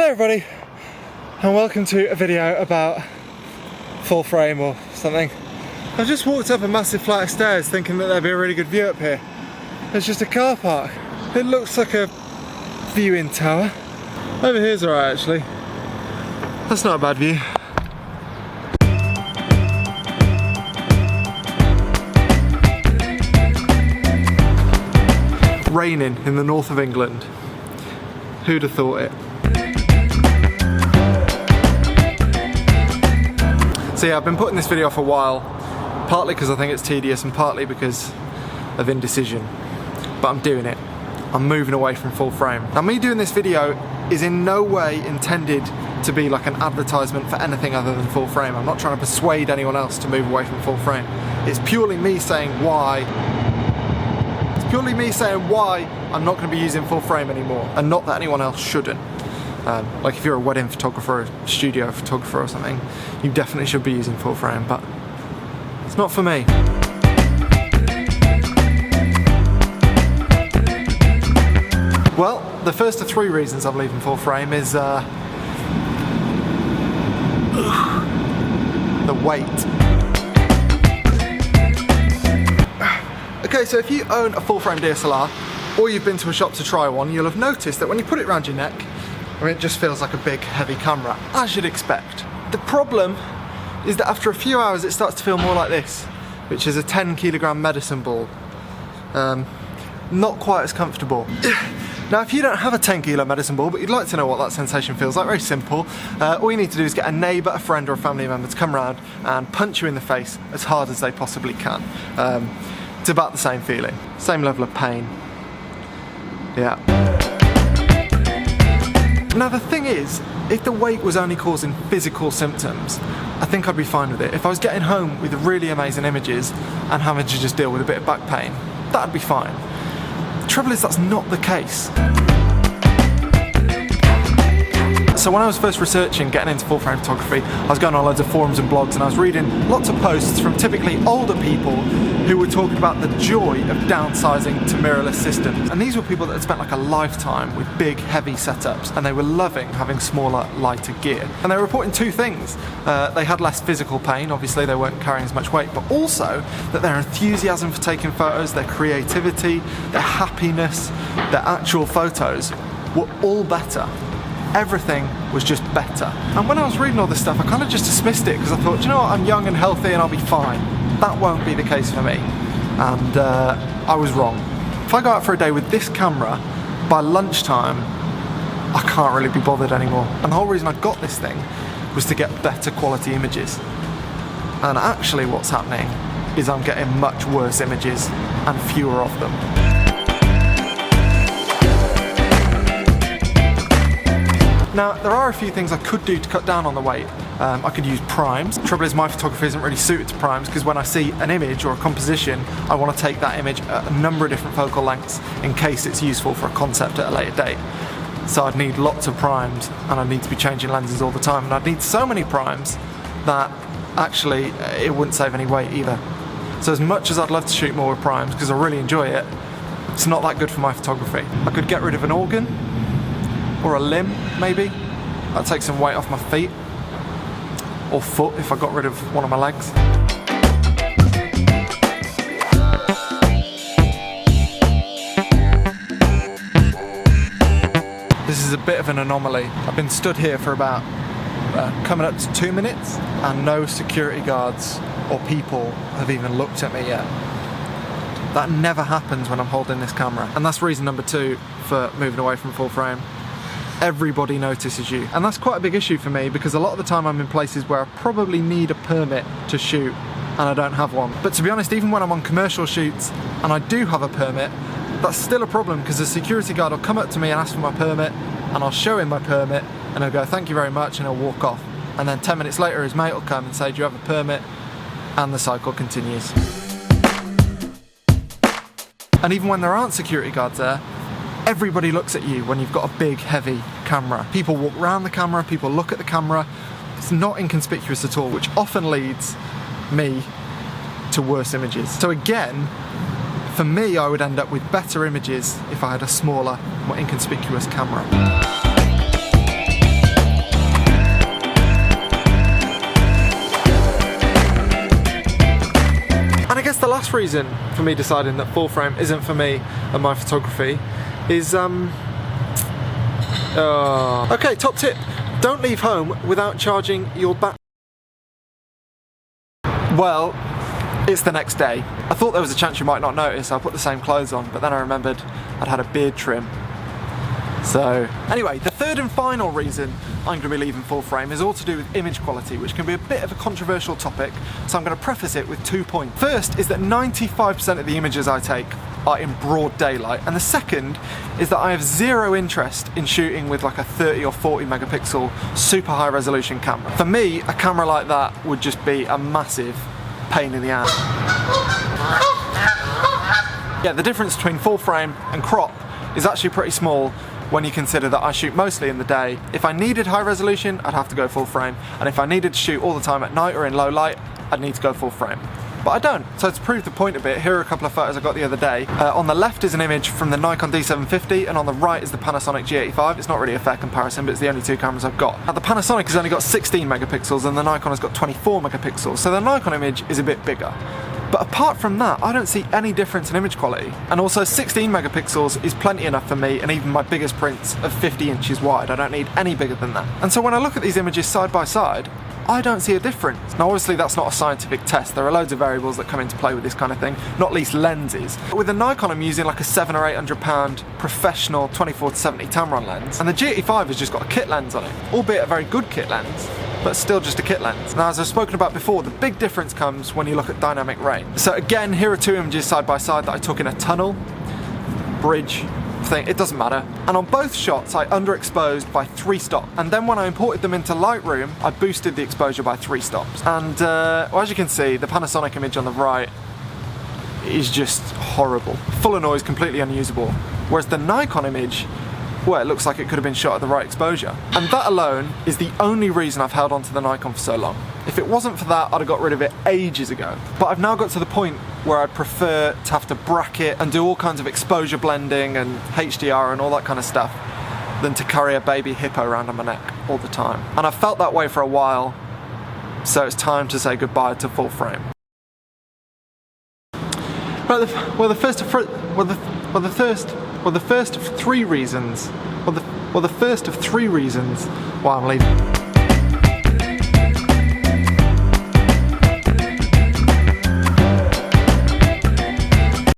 Hello everybody, and welcome to a video about full frame or something. I've just walked up a massive flight of stairs thinking that there'd be a really good view up here. There's just a car park. It looks like a viewing tower. Over here's alright actually. That's not a bad view. Raining in the north of England. Who'd have thought it? So yeah, I've been putting this video off a while, partly because I think it's tedious and partly because of indecision. But I'm doing it. I'm moving away from full frame. Now me doing this video is in no way intended to be like an advertisement for anything other than full frame. I'm not trying to persuade anyone else to move away from full frame. It's purely me saying why. I'm not going to be using full frame anymore, and not that anyone else shouldn't. Like if you're a wedding photographer, a studio photographer or something, you definitely should be using full frame, but it's not for me. Well, the first of three reasons I'm leaving full frame is the weight. Okay, so if you own a full frame DSLR, or you've been to a shop to try one, you'll have noticed that when you put it around your neck, it just feels like a big heavy camera, as you'd expect. The problem is that after a few hours it starts to feel more like this, which is a 10kg medicine ball. Not quite as comfortable. Now if you don't have a 10kg medicine ball but you'd like to know what that sensation feels like, very simple. All you need to do is get a neighbour, a friend or a family member to come around and punch you in the face as hard as they possibly can. It's about the same feeling, same level of pain. Yeah. Now the thing is, if the weight was only causing physical symptoms, I think I'd be fine with it. If I was getting home with really amazing images and having to just deal with a bit of back pain, that'd be fine. The trouble is that's not the case. So when I was first researching getting into full frame photography, I was going on loads of forums and blogs and I was reading lots of posts from typically older people who were talking about the joy of downsizing to mirrorless systems. And these were people that had spent like a lifetime with big heavy setups and they were loving having smaller, lighter gear. And they were reporting two things. They had less physical pain, obviously they weren't carrying as much weight, but also that their enthusiasm for taking photos, their creativity, their happiness, their actual photos were all better. Everything was just better. And when I was reading all this stuff, I kind of just dismissed it because I thought, you know what, I'm young and healthy and I'll be fine. That won't be the case for me. And I was wrong. If I go out for a day with this camera, by lunchtime, I can't really be bothered anymore. And the whole reason I got this thing was to get better quality images. And actually what's happening is I'm getting much worse images and fewer of them. Now, there are a few things I could do to cut down on the weight. I could use primes. The trouble is my photography isn't really suited to primes because when I see an image or a composition, I want to take that image at a number of different focal lengths in case it's useful for a concept at a later date. So I'd need lots of primes and I'd need to be changing lenses all the time, and I'd need so many primes that actually it wouldn't save any weight either. So as much as I'd love to shoot more with primes because I really enjoy it, it's not that good for my photography. I could get rid of an organ or a limb, maybe. That'd take some weight off my feet. Or foot if I got rid of one of my legs. This is a bit of an anomaly. I've been stood here for about coming up to 2 minutes and no security guards or people have even looked at me yet. That never happens when I'm holding this camera. And that's reason number two for moving away from full frame. Everybody notices you. And that's quite a big issue for me because a lot of the time I'm in places where I probably need a permit to shoot and I don't have one. But to be honest, even when I'm on commercial shoots and I do have a permit, that's still a problem because the security guard will come up to me and ask for my permit and I'll show him my permit and he'll go, thank you very much, and he'll walk off. And then 10 minutes later his mate will come and say, do you have a permit? And the cycle continues. And even when there aren't security guards there, everybody looks at you when you've got a big, heavy camera. People walk around the camera, people look at the camera. It's not inconspicuous at all, which often leads me to worse images. So again, for me, I would end up with better images if I had a smaller, more inconspicuous camera. last reason for me deciding that full frame isn't for me and my photography is, okay, top tip. Don't leave home without charging your battery. Well, it's the next day. I thought there was a chance you might not notice. I put the same clothes on, but then I remembered I'd had a beard trim. So, anyway, the third and final reason I'm going to be leaving full frame is all to do with image quality, which can be a bit of a controversial topic, so I'm going to preface it with 2 points. First is that 95% of the images I take are in broad daylight, and the second is that I have zero interest in shooting with like a 30 or 40 megapixel super high resolution camera. For me, a camera like that would just be a massive pain in the ass. Yeah, the difference between full frame and crop is actually pretty small when you consider that I shoot mostly in the day. If I needed high resolution, I'd have to go full frame, and if I needed to shoot all the time at night or in low light, I'd need to go full frame. But I don't. So to prove the point a bit, here are a couple of photos I got the other day. On the left is an image from the Nikon D750, and on the right is the Panasonic G85. It's not really a fair comparison, but it's the only two cameras I've got. Now the Panasonic has only got 16 megapixels and the Nikon has got 24 megapixels, so the Nikon image is a bit bigger. But apart from that, I don't see any difference in image quality. And also 16 megapixels is plenty enough for me, and even my biggest prints are 50 inches wide. I don't need any bigger than that. And so when I look at these images side by side, I don't see a difference. Now obviously that's not a scientific test. There are loads of variables that come into play with this kind of thing, not least lenses. But with the Nikon I'm using like a £700 or £800 professional 24-70 Tamron lens, and the G85 has just got a kit lens on it, albeit a very good kit lens, but still just a kit lens. Now as I've spoken about before, the big difference comes when you look at dynamic range. So again, here are two images side by side that I took in a tunnel, bridge, thing, it doesn't matter. And on both shots I underexposed by 3 stops, and then when I imported them into Lightroom I boosted the exposure by 3 stops. And well, as you can see, the Panasonic image on the right is just horrible. Full of noise, completely unusable. Whereas the Nikon image, well, it looks like it could have been shot at the right exposure. And that alone is the only reason I've held on to the Nikon for so long. If it wasn't for that, I'd have got rid of it ages ago. But I've now got to the point where I'd prefer to have to bracket and do all kinds of exposure blending and HDR and all that kind of stuff than to carry a baby hippo around on my neck all the time. And I've felt that way for a while, so it's time to say goodbye to full frame. The first of three reasons why I'm leaving.